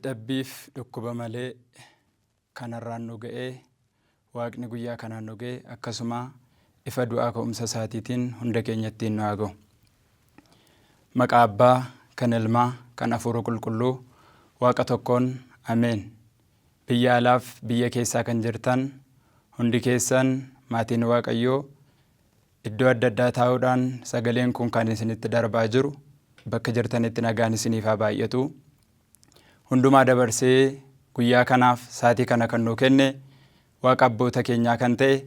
dadhabbiif dhukkuba malee kanarraan nu ga'ee waaqni guyyaa kanaan nu ga'e akkasuma ifa du'aa ka'umsa isaatiitiin hunda keenyattiin nu haa ga'u. Maqaa Abbaa, kan Ilmaa, kan Hafuura Qulqulluu Waaqa tokkoon Ameen. Biyya alaaf biyya keessaa kan jirtan hundi keessan maatiin Waaqayyoo iddoo adda addaa taa'uudhaan sagaleen kun kan isinitti darbaa jiru bakka jirtanitti nagaan isiniif haa baay'atu. Hundumaa dabarsee guyyaa kanaaf saatii kana kan nuu kenne Waaqa abboota keenyaa kan ta'e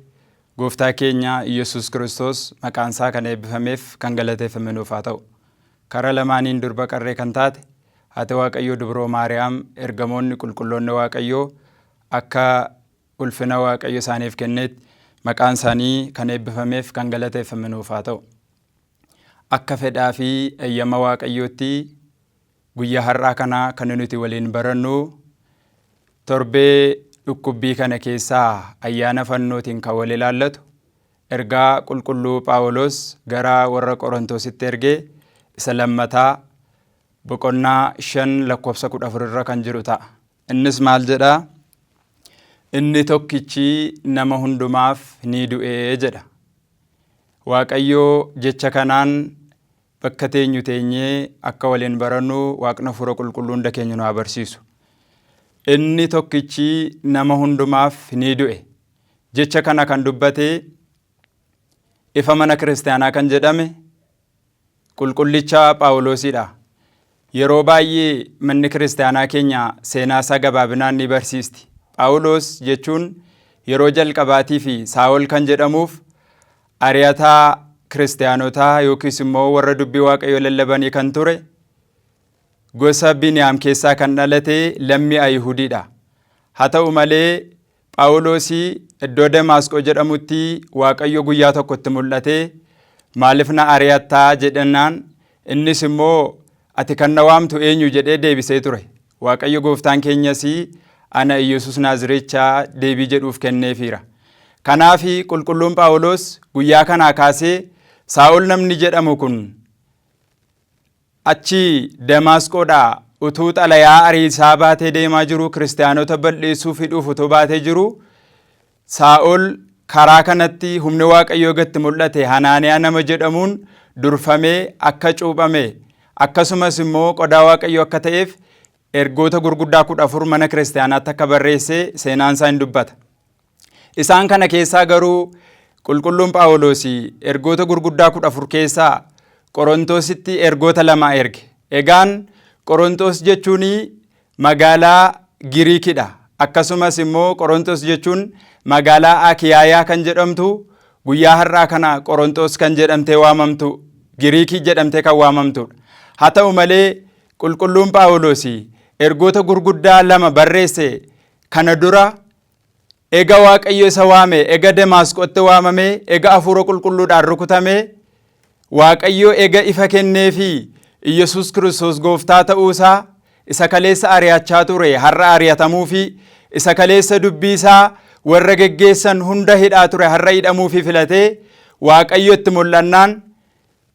Gooftaa keenya Iyyasuus Kiristoos maqaan isaa kan eebbifameef kan galateeffame nuuf haa ta'u. Karaa lamaaniin durba qarree kan taate haati Waaqayyoo Dubroo Maariyaam ergamoonni qulqulloonni Waaqayyoo akka ulfina Waaqayyo isaaniif kennetti maqaan isaanii kan eebbifameef kan galateeffame nuuf haa ta'u. Akka fedhaa fi eeyyama Waaqayyootti guyyaa har'aa kana kan nuti waliin barannu torbee dhukkubbii kana keessaa ayyaana fannootiin kan wal ilaallatu ergaa qulqulluu Phaawulos gara warra Qorontositti ergee isa lammataa boqonnaa 5:14 irra kan jiru ta'a. Innis maal jedhaa? Inni tokkichi nama hundumaaf ni du'ee jedha. Waaqayyoo jecha kanaan bakka teenyu teenyee akka waliin barannu Waaqni Hafuura Qulqulluu hunda keenya nu haa barsiisu. Inni tokkichi nama hundumaaf ni du'e. Jecha kana kan dubbate ifa mana kiristaanaa kan jedhame qulqullicha Phaawulosidha. Yeroo baay'ee manni kiristaanaa keenya seenaa isaa gabaabinaan ni barsiisti. Phaawulos jechuun yeroo jalqabaatii fi Saa'ol kan jedhamuuf ari'ataa kiristaanotaa yookiis immoo warra dubbii Waaqayyoo lallabanii kan ture gosa Biniyaam keessaa kan dhalate lammii Ayihudiidha. Haa ta'u malee Phaawulosii iddoo Damaasqoo jedhamutti Waaqayyo guyyaa tokkotti mul'atee maaliif na ari'attaa jedhannaan innis immoo ati kan na waamtu eenyu jedhee deebisee ture. Waaqayyo gooftaan keenyas ana Iyyasuus Naazirichaa deebii jedhuuf kenneefiira. Kanaaf qulqulluun Phaawulos guyyaa kanaa kaasee Saa'ol namni jedhamu kun achi Damaasqoodhaa utuu xalayaa ariisaa baatee deemaa jiru kiristaanota balleessuuf hidhuuf utuu baatee jiru Saa'ol karaa kanatti humni Waaqayyoo gatti mul'ate Hanaaniyaa nama jedhamuun durfamee akka cuuphame akkasumas immoo qodaa Waaqayyoo akka ta'eef ergoota gurguddaa 14 mana kiristaanaatti akka barreesse seenaan isaa hin dubbata. Isaan kana keessaa garuu qulqulluun Phaawulos ergoota gurguddaa 14 keessaa Qorontositti ergoota 2 erge. Egaan Qorontos jechuun magaalaa Giriikidha. Akkasumas immoo Qorontos jechuun magaalaa Akiyaayaa kan jedhamtu guyyaa har'aa kana Qorontos kan jedhamtee waamamtu Giriikii jedhamtee kan waamamtudha. Haa ta'u malee qulqulluun Phaawulos ergoota gurguddaa 2 barreesse kana dura ega Waaqayyo isa waame, ega Damaasqootti waamame, ega Hafuura Qulqulluudhaan rukutame, Waaqayyo ega ifa kenneefi Iyyasuus Kiristoos gooftaa ta'uusaa isa kaleessa ari'achaa ture har'a ari'atamuufi isa kaleessa dubbii isaa warra geggeessan hunda hidhaa ture har'a hidhamuufi filatee Waaqayyo itti mul'annaan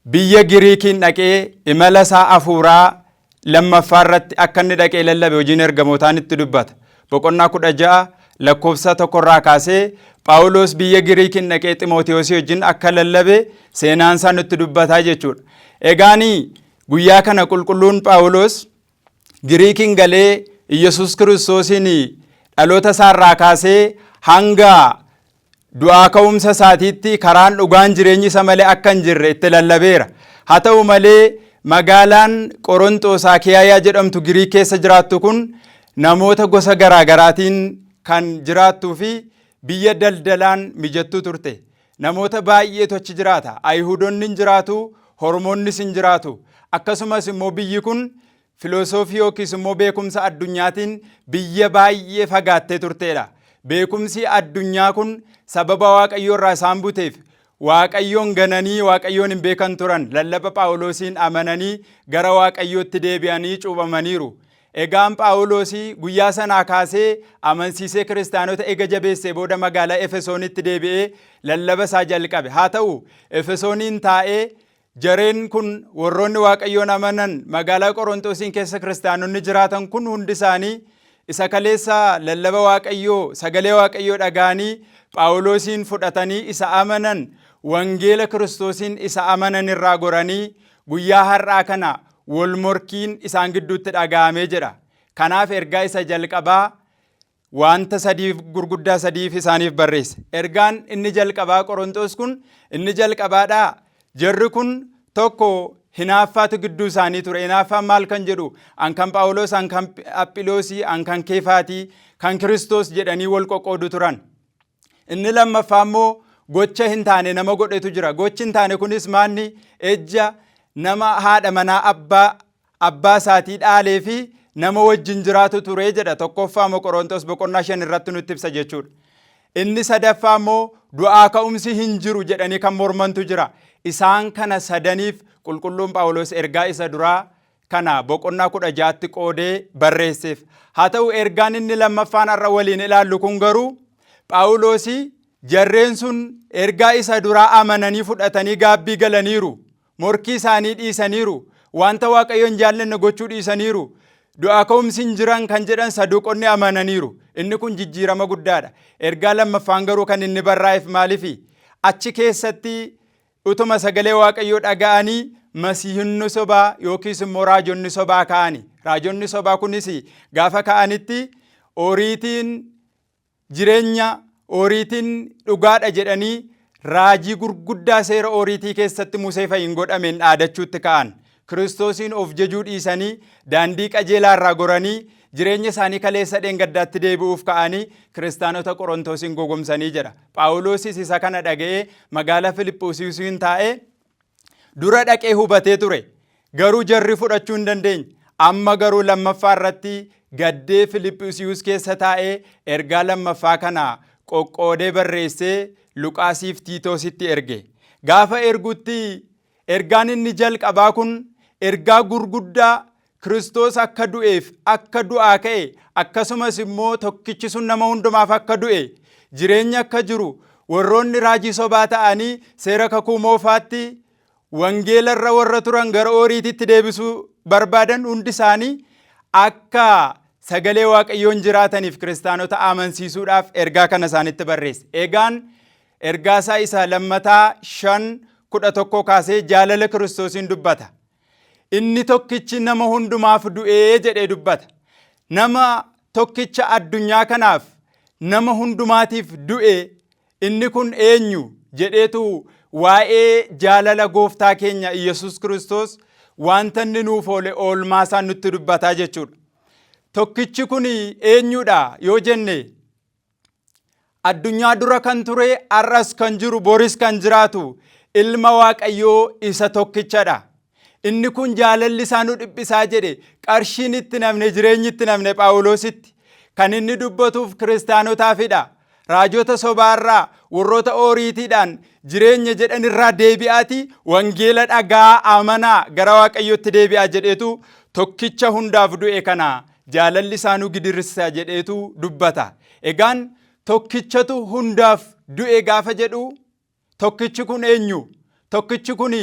biyya Giriikiin dhaqee imala isaa hafuuraa lammaffaa irratti akka inni dhaqee lallabe hojiin ergamootaan itti dubbata. Boqonnaa 16 lakkoofsa 1 irraa kaasee Phaawulos biyya Giriikiin dhaqee Ximootiyoos wajjin akka lallabe seenaan isaa nutti dubbataa jechuudha. Egaanii guyyaa kana qulqulluun Phaawulos Giriikiin galee Iyyasuus Kiristoosiin dhaloota isaarraa kaasee hanga du'aa ka'umsa isaatiitti karaan dhugaan jireenyi isa malee akka hin jirre itti lallabeera. Haa ta'u malee magaalaan Qorontos Akiyaayaa jedhamtu Giriik keessa jiraattu kun namoota gosa garaagaraatiin kan jiraattuu fi biyya daldalaan mijattuu turte. Namoota baay'eetu achi jiraata. Ayihudonni hin jiraatu, Oromoonnis hin jiraatu. Akkasumas immoo biyyi kun filosoofii yookiis immoo beekumsa addunyaatiin biyya baay'ee fagaattee turteedha. Beekumsi addunyaa kun sababa Waaqayyoo irraa isaan buteef Waaqayyoon gananii Waaqayyoon hin beekan turan lallaba Phaawulosiin amananii gara Waaqayyootti deebi'anii cuuphamaniiru. Egaan Phaawulos guyyaa sanaa kaasee amansiisee kiristaanota ega jabeessee booda magaalaa Efesoonitti deebi'ee lallaba isaa jalqabe. Haa ta'u Efesooniin taa'ee jareen kun warroonni Waaqayyoon amanan magaalaa Qorontosiin keessa kiristaanonni jiraatan kun hundi isaanii isa kaleessa lallaba Waaqayyoo sagalee Waaqayyoo dhaga'anii Phaawulosiin fudhatanii isa amanan wangeela Kiristoosiin isa amanan irraa goranii guyyaa har'aa kana wal morkiin isaan gidduutti dhaga'amee jira. Kanaaf ergaa isa jalqabaa wanta gurguddaa sadiif isaaniif barreesse. Ergaan inni jalqabaa Qorontos kun inni jalqabaadhaa. Jarri kun tokko hinaaffaatu gidduu isaanii ture. Hinaaffaan maal kan jedhu an kan Phaawulos, an kan Aphiloosii, an kan Keefaatii, kan Kiristoos jedhanii wal qoqqoodu turan. Inni lammaffaa immoo gocha hin taane nama godhetu jira. Gochi hin taane kunis maanni ejja nama haadha manaa abbaa isaatii dhaalee fi nama wajjin jiraatu ture jedha. Tokkoffaa immoo Qorontos boqonnaa 5 irratti nutti ibsa jechuudha. Inni sadaffaa immoo du'aa ka'umsi hin jiru jedhanii kan mormantu jira. Isaan kana sadaniif qulqulluun Phaawulos ergaa isa duraa kana boqonnaa 16tti qoodee barreesseef. Haa ta'u ergaan inni lammaffaan har'a waliin ilaallu kun garuu Phaawulosii jarreen sun ergaa isa duraa amananii fudhatanii gaabbii galaniiru. Morkii isaanii dhiisaniiru. Wanta Waaqayyoon jaallanne gochuu dhiisaniiru. Du'aa ka'umsi hin jiran kan jedhan saduuqonni amananiiru. Inni kun jijjiirama guddaadha. Ergaa lammaffaan garuu kan inni barraa'eef maaliifi? Achi keessatti utuma sagalee Waaqayyoo dhaga'anii masiihonni sobaa yookiis immoo raajonni sobaa ka'ani. Raajonni sobaa kunis gaafa ka'anitti ooriitiin jireenya, ooriitiin dhugaadha jedhanii raajii gurguddaa seera ooriitii keessatti Musee fa'iin godhameen dhaadachuutti ka'an. Kiristoosiin of jajuu dhiisanii daandii qajeelaa irraa goranii jireenya isaanii kaleessa dheengaddaatti deebi'uuf ka'anii kiristaanota Qorontosiin gogomsanii jedha. Phaawulosis isa kana dhaga'ee magaalaa Filiphisiin taa'ee dura dhaqee hubatee ture. Garuu jarri fudhachuu hin dandeenye. Amma garuu lammaffaa irratti gaddee Filiphisiin keessa taa'ee ergaa lammaffaa kana qoqqoodee barreessee Luqaasiif Tiitoositti erge. Gaafa ergutti ergaan inni jalqabaa kun ergaa gurguddaa Kiristoos akka du'eef akka du'aa ka'e akkasumas immoo tokkichi sun nama hundumaaf akka du'e jireenya akka jiru warroonni raajii sobaa ta'anii seera kakuu moofaatti wangeela irra warra turan gara ooriititti deebisuu barbaadan hundi isaanii akka sagalee Waaqayyoon jiraataniif kiristaanota amansiisuudhaaf ergaa kana isaanitti barreesse. Egaan ergaasaa isa lammataa 5:11 kaasee jaalala Kiristoosiin dubbata. Inni tokkichi nama hundumaaf du'ee jedhee dubbata. Nama tokkicha addunyaa kanaaf nama hundumaatiif du'e inni kun eenyu jedheetu waa'ee jaalala gooftaa keenya Yesus Kiristoos wanta inni nuuf oole oolmaasaa nutti dubbataa jechuudha. Tokkichi kun eenyudha yoo jenne addunyaa dura kan ture arras kan jiru boris kan jiraatu ilma Waaqayyoo isa tokkichadha. Inni kun jaalalli isaa nu dhiphisaa jedhe qarshiin itti namne jireenyi itti namne Phaawulositti kan inni dubbatuuf kiristaanotaafidha. Raajota sobaarraa warroota ooriitiidhaan jireenya jedhan irraa deebi'aati wangeela dhagaa amanaa gara Waaqayyootti deebi'aa jedheetu tokkicha hundaaf du'e kana jaalalli isaa nu gidirsa jedheetu dubbata. Egaan tokkichatu hundaaf du'e gaafa jedhu tokkichi kun eenyu? Tokkichi kun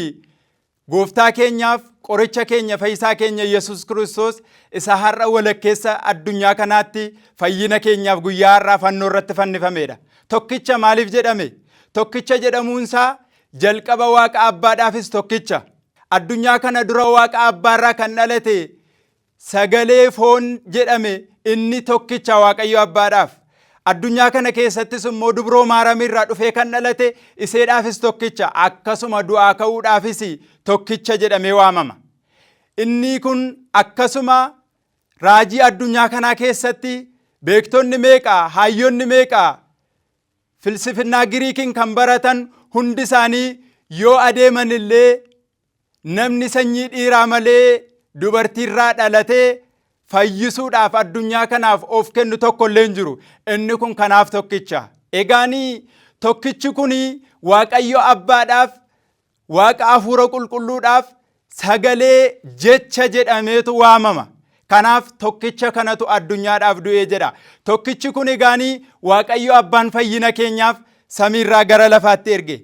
gooftaa keenyaaf qoricha keenya fayyisaa keenya Yesus Kiristoos isa har'a walakkeessa addunyaa kanaatti fayyina keenyaaf guyyaa har'aa fannoo irratti fannifamedha. Tokkicha maaliif jedhame? Tokkicha jedhamuunsaa jalqaba Waaqa Abbaadhaafis tokkicha. Addunyaa kana dura Waaqa Abbaarraa kan dhalate sagalee foon jedhame inni tokkicha Waaqayyo Abbaadhaaf. Addunyaa kana keessattis immoo dubroo Maaramiirraa dhufee kan dhalate iseedhaafis tokkicha akkasuma du'aa ka'uudhaafis tokkicha jedhamee waamama. Inni kun akkasuma raajii addunyaa kanaa keessatti beektonni meeqa, hayyoonni meeqa, filsifinnaa Giriikiin kan baratan hundi isaanii yoo adeeman illee namni sanyii dhiiraa malee dubartiirraa dhalatee fayyisuudhaaf addunyaa kanaaf of kennu tokko illee hin jiru. Inni kun kanaaf tokkicha. Egaanii tokkichi kun Waaqayyo Abbaadhaaf, Waaqa Hafuura Qulqulluudhaaf sagalee jecha jedhameetu waamama. Kanaaf tokkicha kanatu addunyaadhaaf du'ee jedha. Tokkichi kun egaanii Waaqayyo Abbaan fayyina keenyaaf samiirraa gara lafaatti erge.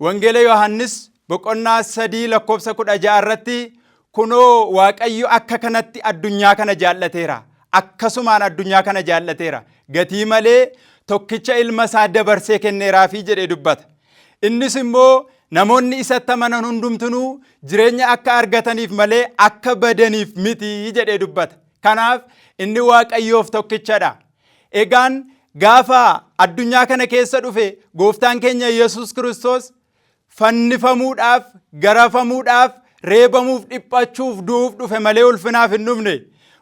Wangeela Yohaannis boqonnaa 3 lakkoofsa 16 irratti kunoo Waaqayyo akka kanatti addunyaa kana jaallateera. Akkasumaan addunyaa kana jaallateera. Gatii malee tokkicha ilma isaa dabarsee kenneeraafi jedhee dubbata. Innis immoo namoonni isatti amanan hundumtuu jireenya akka argataniif malee akka badaniif miti jedhee dubbata. Kanaaf inni Waaqayyoof tokkichadha. Egaan gaafa addunyaa kana keessa dhufe gooftaan keenya Yesuus Kiristoos fannifamuudhaaf, garafamuudhaaf, reebamuuf, dhiphachuuf, du'uuf dhufe malee ulfinaaf hin dhufne.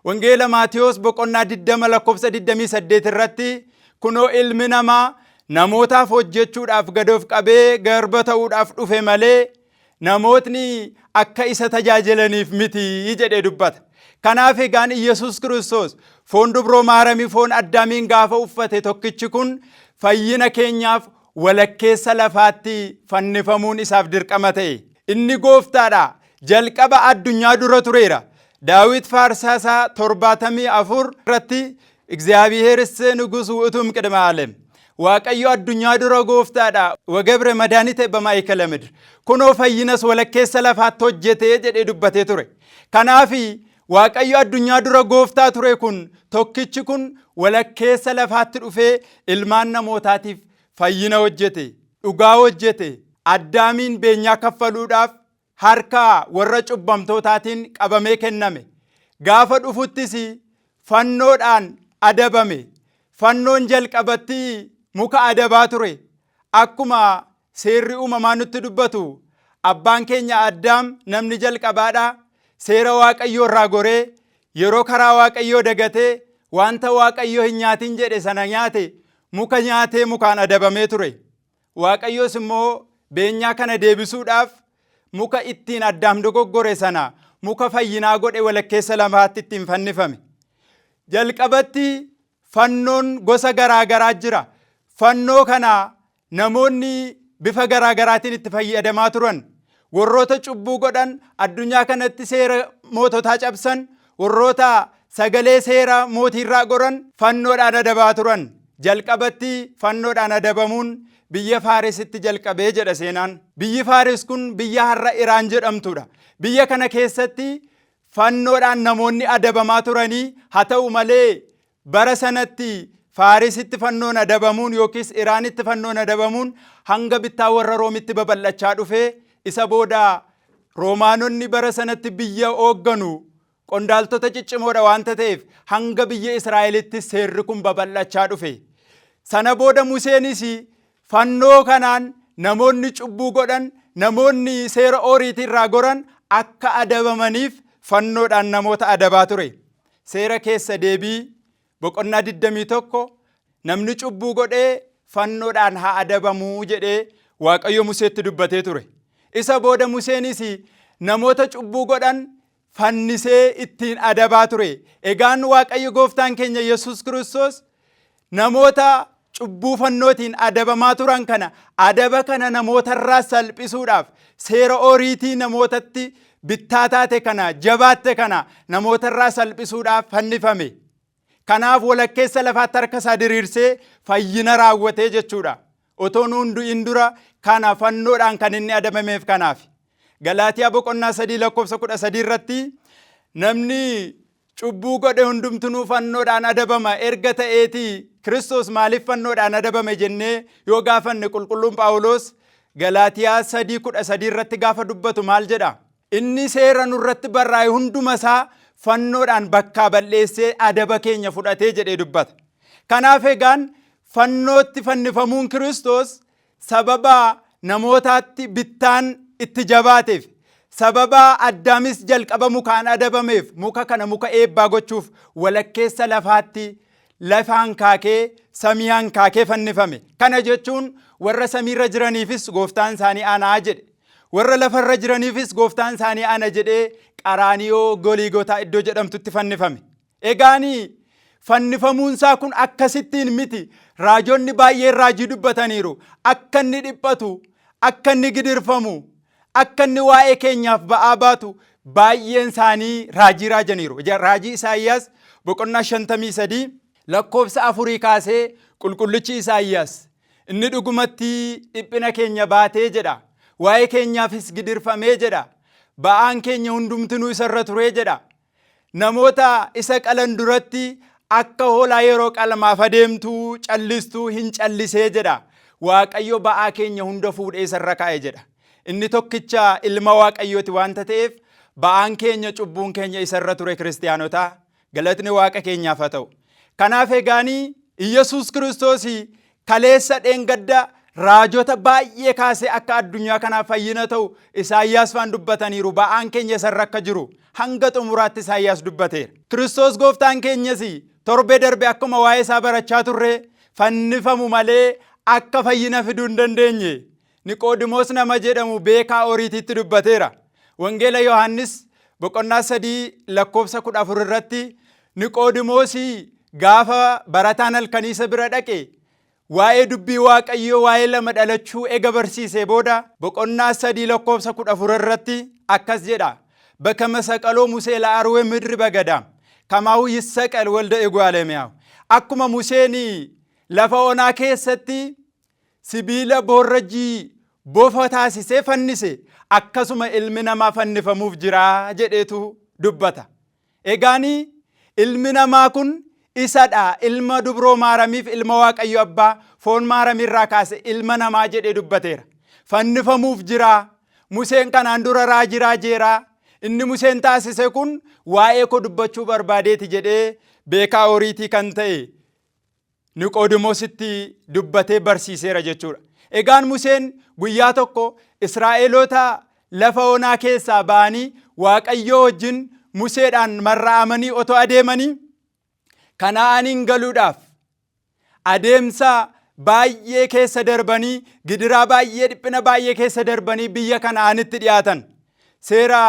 Wangeela Maatiyos boqonnaa 20 lakkoofsa 28 irratti kunoo ilmi namaa namootaaf hojjechuudhaaf gad of qabee garba ta'uudhaaf dhufe malee namootni akka isa tajaajilaniif miti jedhee dubbata. Kanaaf egaan Yesuus Kiristoos foon dubroo maaramii foon addaamiin gaafa uffate tokkichi kun fayyina keenyaaf walakkeessa lafaatti fannifamuun isaaf dirqama ta'e. Inni gooftaadha. Jalqaba addunyaa dura tureera. Daawit faarsaa 74 irratti እግዚአብሔርስ ንጉሥ ውእቱ እምቅድመ ዓለም Waaqayyo addunyaa dura gooftaadha. Wagebre madaanite በማእከለ ምድር kunoo fayyinas walakkeessa lafaatti hojjetee jedhee dubbatee ture. Kanaafi Waaqayyo addunyaa dura gooftaa ture kun tokkichi kun walakkeessa lafaatti dhufee ilmaan namootaatiif fayyina hojjete, dhugaa hojjete, addaamiin beenyaa kaffaluudhaaf harka warra cubbamtootaatiin qabamee kenname. Gaafa dhufuttis fannoodhaan adabame. Fannoon jalqabatti muka adabaa ture. Akkuma seerri uumamaa nutti dubbatu abbaan keenya Addaam namni jalqabaadha. Seera Waaqayyoo irraa goree yeroo karaa Waaqayyoo dagatee wanta Waaqayyoo hin nyaatin jedhe sana nyaate muka nyaatee mukaan adabamee ture. Waaqayyoos immoo beenyaa kana deebisuudhaaf muka ittiin Addaam dogoggore sana muka fayyinaa godhe walakkeessa lamaatti ittiin fannifame. Jalqabatti fannoon gosa garaagaraa jira. Fannoo kana namoonni bifa garaagaraatiin itti fayyadamaa turan. Warroota cubbuu godhan, addunyaa kanatti seera moototaa cabsan, warroota sagalee seera mootiirraa goran fannoodhaan adabaa turan. Jalqabatti fannoodhaan adabamuun biyya Faarisitti jalqabee jedha seenaan. Biyyi Faaris kun biyya har'a Iraan jedhamtudha. Biyya kana keessatti fannoodhaan namoonni adabamaa turanii, haa ta'u malee bara sanatti Faarisitti fannoon adabamuun yookiis Iraanitti fannoon adabamuun hanga bittaa warra Roomitti babal'achaa dhufee isa booda Roomaanonni bara sanatti biyya hoogganu qondaaltota ciccimoodha waanta ta'eef hanga biyya Israa'elitti seerri kun babal'achaa dhufe. Sana booda Museenis fannoo kanaan namoonni cubbuu godhan, namoonni seera ooriitirraa goran akka adabamaniif fannoodhaan namoota adabaa ture. Seera keessa deebii boqonnaa 21 namni cubbuu godhee fannoodhaan haa adabamuu jedhee Waaqayyo Museetti dubbatee ture. Isa booda Museenis namoota cubbuu godhan fannisee ittiin adabaa ture. Egaan Waaqayyo gooftaan keenya Yesuus Kiristoos namoota cubbuu fannootiin adabamaa turan kana adaba kana namootarraa salphisuudhaaf seera ooriitii namootatti bittaa taate kana jabaatte kana namootarraa salphisuudhaaf fannifame. Kanaaf walakkeessa lafaatti harka isaa diriirsee fayyina raawwatee jechuudha. Otoon hundu'in dura kana fannoodhaan kan inni adabameef kanaaf. Galaatiyaa boqonnaa 3 lakkoofsa 13 irratti namni cubbuu godhe hundumtuu fannoodhaan adabama erga ta'eeti Kiristoos maaliif fannoodhaan adabame jennee yoo gaafanne qulqulluun Phaawulos Galaatiyaa 3:13 irratti gaafa dubbatu maal jedha? Inni seera nurratti barraa'e hunduma isaa fannoodhaan bakkaa balleessee adaba keenya fudhatee jedhee dubbata. Kanaaf egaan fannootti fannifamuun Kiristoos sababa namootaatti bittaan itti jabaateef, sababa Addaamis jalqaba mukaan adabameef muka kana muka eebbaa gochuuf walakkeessa lafaatti lafaan kaakee samii hankaakee fannifame. Kana jechuun warra samiirra jiraniifis gooftaan isaanii anaa jedhe. Warra lafarra jiraniifis gooftaan isaanii ana jedhee Qaraaniyoo Goliigotaa iddoo jedhamtutti fannifame. Egaanii fannifamuun isaa kun akkasittiin miti. Raajonni baay'een raajii dubbataniiru. Akka inni dhiphatu, akka inni gidirfamu, akka inni waa'ee keenyaaf ba'aa baatu baay'een isaanii raajii raajaniiru. Raajii Isaayyaas boqonnaa 53 lakkoofsa 4 kaasee qulqullichi Isaayyaas inni dhugumatti dhiphina keenya baatee jedha. waa'ee keenyaafis gidirfamee jedha. Ba'aan keenya hundumtinuu isarra turee jedha. Namoota isa qalan duratti akka hoolaa yeroo qalmaaf adeemtuu callistuu hin callisee jedha. Waaqayyo ba'aa keenya hunda fuudhee isarra kaa'e jedha. Inni tokkicha ilma Waaqayyooti waanta ta'eef ba'aan keenya cubbuun keenya isarra ture kiristaanotaa. Galatni Waaqa keenyaaf haa ta'u. Kanaaf egaanii Iyyasuus Kiristoos kaleessa dheengadda raajota baay'ee kaasee akka addunyaa kanaaf fayyina ta'u Isaayyaas faan dubbataniiru. Ba'aan keenya isarra akka jiru hanga xumuraatti Isaayyaas dubbateera. Kiristoos gooftaan keenyas torbee darbe akkuma waa'ee isaa barachaa turre fannifamu malee akka fayyina fiduu hin dandeenye. Niqoodimoos nama jedhamu beekaa horiititti dubbateera. Wangeela Yohaannis boqonnaa 3:14 irratti Niqoodimoos gaafa barataan halkaniisa bira dhaqe waa'ee dubbii Waaqayyoo waa'ee lama dhalachuu ega barsiisee booda boqonnaa 3:14 irratti akkas jedha. Bakama saqaloo Musee la'arwee midri bagadaam kamaa'uu yissaqal walda eegwaalemeyaa'u. Akkuma Museen lafa onaa keessatti sibiila boorrajjii bofa taasisee fannise akkasuma ilmi namaa fannifamuuf jira jedheetu dubbata. Egaanii ilmi namaa kun isadha. Ilma dubroo maaramiif ilma Waaqayyo abbaa foon maaramirraa kaase ilma namaa jedhee dubbateera. Fannifamuuf jira. Museen kanaan dura raajii raajeera. Inni Museen taasise kun waa'ee koo dubbachuu barbaadeeti jedhee beekaa horiitii kan ta'e Niqoodimoositti dubbatee barsiiseera jechuudha. Egaan Museen guyyaa tokko Israa'eloota lafa onaa keessaa ba'anii Waaqayyoo wajjin Museedhaan marra'amanii otoo adeemanii Kana'aaniin galuudhaaf adeemsa baay'ee keessa darbanii gidiraa baay'ee dhiphina baay'ee keessa darbanii biyya Kana'aanitti dhiyaatan. Seera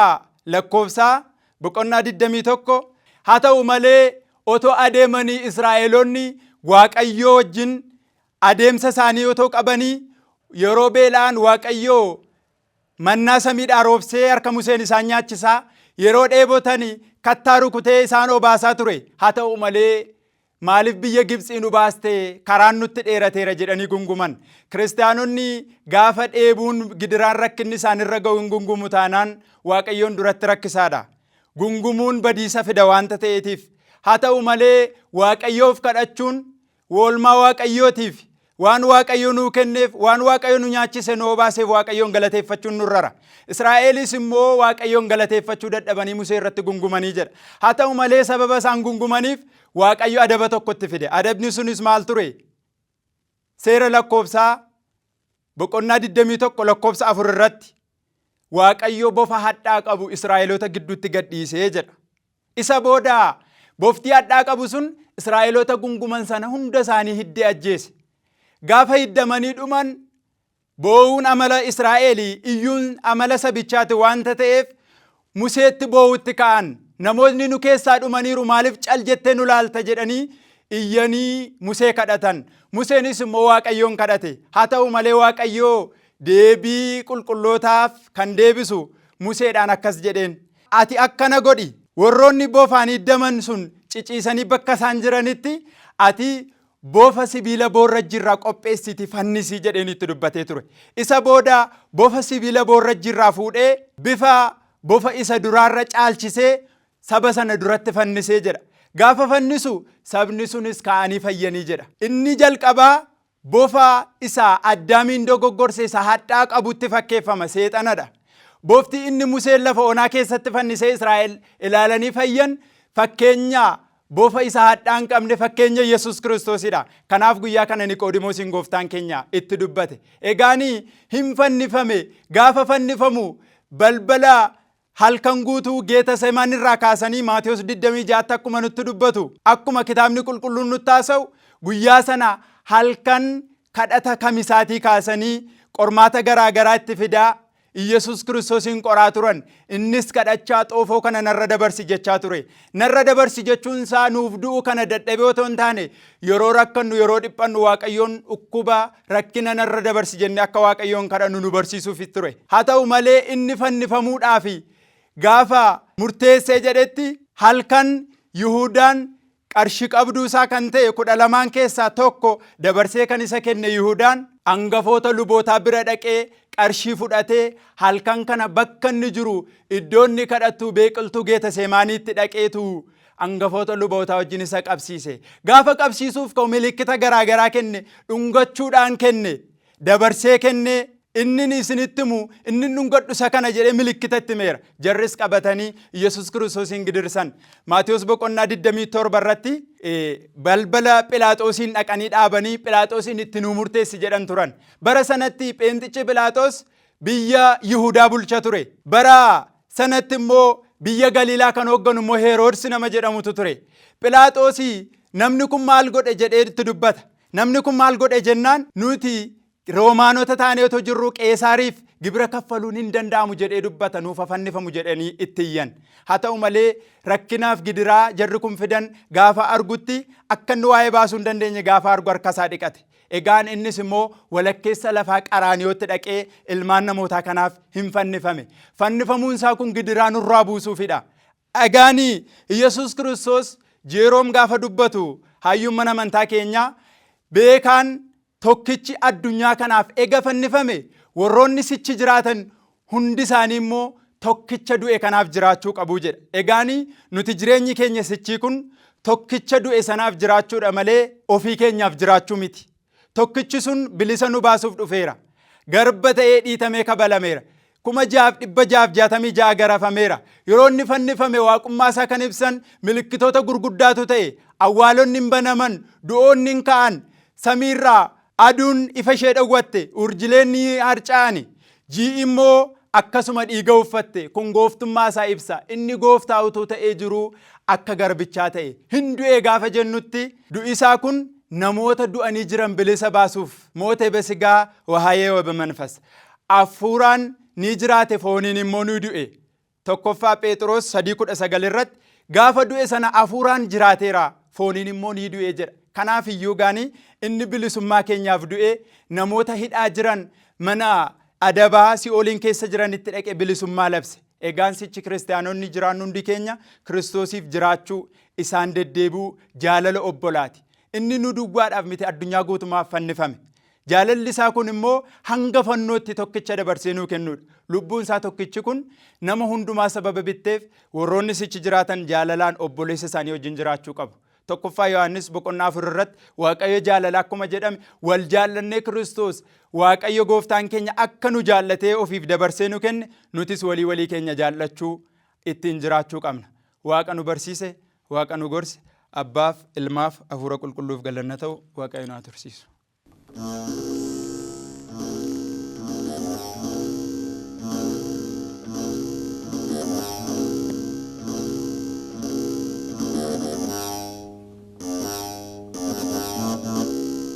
lakkoofsaa boqonnaa 21 haa ta'u malee otoo adeemanii Israa'eloonni Waaqayyoo wajjin adeemsa isaanii otoo qabanii yeroo beela'an Waaqayyoo mannaa samiidhaa roobsee harka Museen isaan nyaachisaa. Yeroo dheebotanii kattaa rukutee isaan obaasaa ture. Haa ta'u malee maaliif biyya Gibxii nu baaste karaan nutti dheerateera jedhanii gunguman. Kiristaanonni gaafa dheebuun gidiraan rakkinni isaanirra ga'u hin gungumu taanaan Waaqayyoon duratti rakkisaadha. Gungumuun badiisa fida waanta ta'eetiif. Haa ta'u malee Waaqayyoof kadhachuun oolmaa Waaqayyootiif waan Waaqayyo nuu kenneef waan Waaqayyo nu nyaachise nu obaaseef Waaqayyoon galateeffachuun nurrara. Israa'elis immoo Waaqayyoon galateeffachuu dadhabanii Musee irratti gungumanii jedha. Haa ta'u malee sababa isaan gungumaniif Waaqayyo adaba tokkotti fide. Adabni sunis maal ture? Seera lakkoofsaa boqonnaa 21 lakkoofsa 4 irratti Waaqayyo bofa hadhaa qabu Israa'eloota gidduutti gadhiisee jedha. Isa booda boftii hadhaa qabu sun Israa'eloota gunguman sana hunda isaanii hiddee ajjeese. Gaafa hiddamanii dhuman boo'uun amala Israa'elii iyyuun amala sabichaati waanta ta'eef Museetti boo'utti ka'an. Namoonni nu keessaa dhumaniiru maaliif cal jettee nu laalta jedhanii iyyanii Musee kadhatan. Museenis immoo Waaqayyoon kadhate. Haa ta'u malee Waaqayyoo deebii qulqullootaaf kan deebisu Museedhaan akkas jedheen. Ati akkana godhi. Warroonni bofaan hiddaman sun ciciisanii bakka isaan jiranitti ati bofa sibiila boorrajjiirraa qopheessiti fannisii jedheen itti dubbatee ture. Isa booda bofa sibiila boorrajjiirraa fuudhee bifa bofa isa duraarra caalchisee saba sana duratti fannisee jedha. Gaafa fannisu sabni sunis ka'anii fayyanii jedha. Inni jalqabaa bofa isa Addaamiin dogoggorse isa hadhaa qabutti fakkeeffama seexanadha. Bofti inni Museen lafa onaa keessatti fannisee Israa'el ilaalanii fayyan fakkeenya bofa isa hadhaa hin qabne fakkeenya Yesuus Kiristoosidha. Kanaaf guyyaa kana Niqoodimoosiin gooftaan keenya itti dubbate. Egaanii hin fannifame gaafa fannifamu balbala halkan guutuu Geetsemaan irraa kaasanii Maatewos 26 akkuma nutti dubbatu akkuma kitaabni qulqulluun nutti haasa'u guyyaa sana halkan kadhata kamisaatii kaasanii qormaata garaagaraa itti fidaa Yesuus Kiristoosiin qoraa turan. Innis kadhachaa xoofoo kana narra dabarsi jechaa ture. Narra dabarsi jechuun isaa nuuf du'u kana dadhabee otoo hin taane yeroo rakkannu yeroo dhiphannu Waaqayyoon dhukkuba rakkina narra dabarsi jennee akka Waaqayyoon kadhannu nu barsiisuuf ture. Haa ta'u malee inni fannifamuudhaaf gaafa murteessee jedhetti halkan Yihuudaan qarshii qabduu isaa kan ta'e 12 keessaa tokko dabarsee kan isa kenne Yihuudaan hangafoota lubootaa bira dhaqee qarshii fudhatee halkan kana bakka inni jiru iddoonni kadhattu beeqiltuu Geetsemaaniitti dhaqeetu hangafoota lubootaa wajjin isa qabsiise. Gaafa qabsiisuuf ka'u milikkita garaagaraa kenne, dhungachuudhaan kenne, dabarsee kenne. Inni isinitti himu inni dhungadhu isa kana jedhee milikkita itti himeera. Jarris qabatanii Yesuus Kiristoosiin gidirsan. Maatiyos boqonnaa 27 irratti balbala Philaaxoosiin dhaqanii dhaabanii Philaaxoosiin itti nuu murteessi jedhan turan. Bara sanatti Pheenxichi Philaaxoos biyya Yihudaa bulcha ture. Bara sanatti immoo biyya Galiilaa kan hoogganu immoo Heroodsi nama jedhamutu ture. Philaaxoosii namni kun maal godhe jedhee itti dubbata. Namni kun maal godhe jennaan nuti Roomaanota taanee otoo jirru Qeesaariif gibira kaffaluun hin danda'amu jedhee dubbata, nuuf fannifamu jedhanii itti iyyan. Haa ta'u malee rakkinaaf gidiraa jarri kun fidan gaafa argutti akka inni waa'ee baasuu hin dandeenye gaafa argu harkasaa dhiqate. Egaan innis immoo walakkeessa lafaa Qaraaniyootti dhaqee ilmaan namootaa kanaaf hin fannifame. Fannifamuun isaa kun gidiraa nurraa buusuufidha. Egaan Yesuus Kiristoos jeroom gaafa dubbatu hayyuun mana amantaa keenyaa beekaan tokkichi addunyaa kanaaf ega fannifame warroonni sichi jiraatan hundi isaanii immoo tokkicha du'e kanaaf jiraachuu qabu jedha. Egaani nuti jireenyi keenya sichii kun tokkicha du'e sanaaf jiraachuudha malee ofii keenyaaf jiraachuu miti. Tokkichi sun bilisa nu baasuuf dhufeera. Garba ta'ee dhiitamee kabalameera. 666 garafameera. Yeroo inni fannifame waaqummaa isaa kan ibsan milikkitoota gurguddaatu ta'e, awwaalonni hin banaman, du'oonni hin ka'an, samiirraa aduun ifa ishee dhawwatte, urjileen ni harca'ani, ji'i immoo akkasuma dhiiga uffatte. Kun gooftummaa isaa ibsa. Inni gooftaa utuu ta'ee jiru akka garbichaa ta'e. Hin du'e gaafa jennutti du'i isaa kun namoota du'anii jiran bilisa baasuuf moote besigaa wahayee wabamanfas. Hafuuraan ni jiraate fooniin immoo ni du'e. Tokkoffaa Phexros 3:19 irratti gaafa du'e sana hafuuraan jiraateera fooniin immoo ni du'e jedha. Kanaaf iyyuu gaanii inni bilisummaa keenyaaf du'e namoota hidhaa jiran mana adabaa si'ooliin keessa jiranitti dhaqe bilisummaa labse. Egaan sichi kiristaanonni jiraannu hundi keenya Kiristoosiif jiraachuu, isaan deddeebi'uu, jaalala obbolaati. Inni nu duwwaadhaaf miti addunyaa guutumaaf fannifame. Jaalalli isaa kun immoo hanga fannootti tokkicha dabarsee nuu kennuudha. Lubbuun isaa tokkichi kun nama hundumaa sababa bitteef warroonni sichi jiraatan jaalalaan obboleessa isaanii wajjin jiraachuu qabu. Tokkoffaa Yohaannis boqonnaa 4 irratti Waaqayyo jaalala akkuma jedhame wal jaallannee Kiristoos Waaqayyo gooftaan keenya akka nu jaallatee ofiif dabarsee nu kenne nutis walii keenya jaallachuu ittiin jiraachuu qabna. Waaqa nu barsiise, Waaqa nu gorse, Abbaaf, Ilmaaf, Hafuura Qulqulluuf galanna ta'u Waaqayyo nu haa tursiisu.